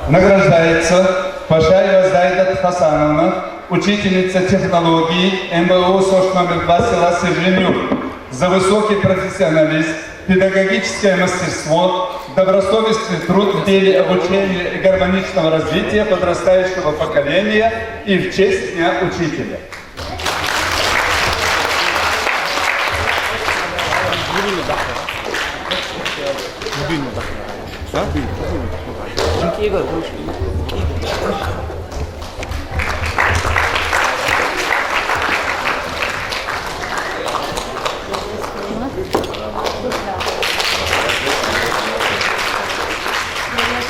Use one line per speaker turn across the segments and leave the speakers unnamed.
Награждается Пашаева Зайда Хасановна, учительница технологии МБУ СОШ номер 2 села Сыженюк, за высокий профессионализм, педагогическое мастерство, добросовестный труд в деле обучения и гармоничного развития подрастающего поколения и в честь Дня Учителя.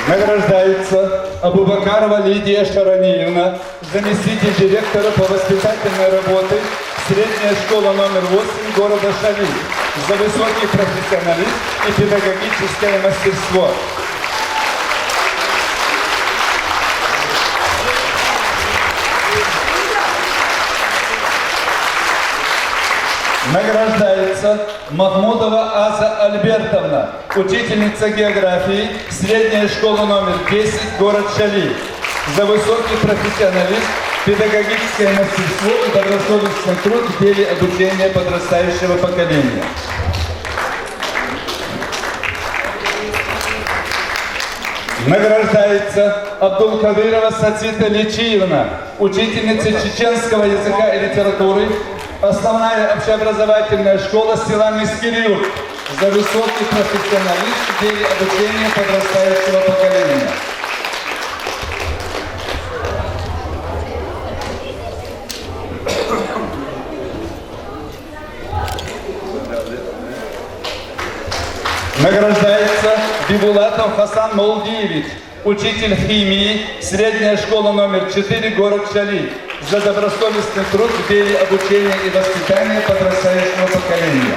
Награждается Абубакарова Лидия Шараниевна, заместитель директора по воспитательной работе, средняя школа номер 8 города Шали, за высокий профессионализм и педагогическое мастерство. Награждается Махмудова Аза Альбертовна, учительница географии, средняя школа номер 10, город Шали, за высокий профессионализм, педагогическое мастерство и добросовестный труд в деле обучения подрастающего поколения. Награждается Абдулкадырова Сацита Личиевна, учительница чеченского языка и литературы, основная общеобразовательная школа села Мискирюк, за высокий профессионализм в деле обучения подрастающего поколения. Награждается Бибулатов Хасан Молдиевич, учитель химии, средняя школа номер 4, город Шали, за добросовестный труд в деле обучения и воспитания подрастающего поколения.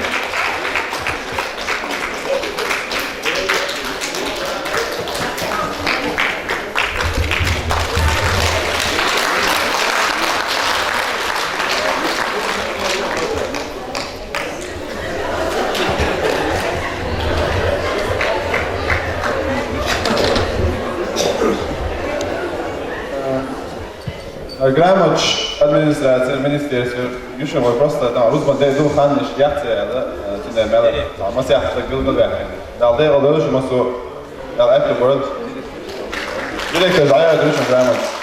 Grāmaču administrācija, ministrijas jušam var просто uzmanīt Hanniš jāciela, ķinē mēlē. Mas jāsaka bilgadē. Dāl dēl dēļ, masu dāl afterward. Direktors ajā jušam grāmaču.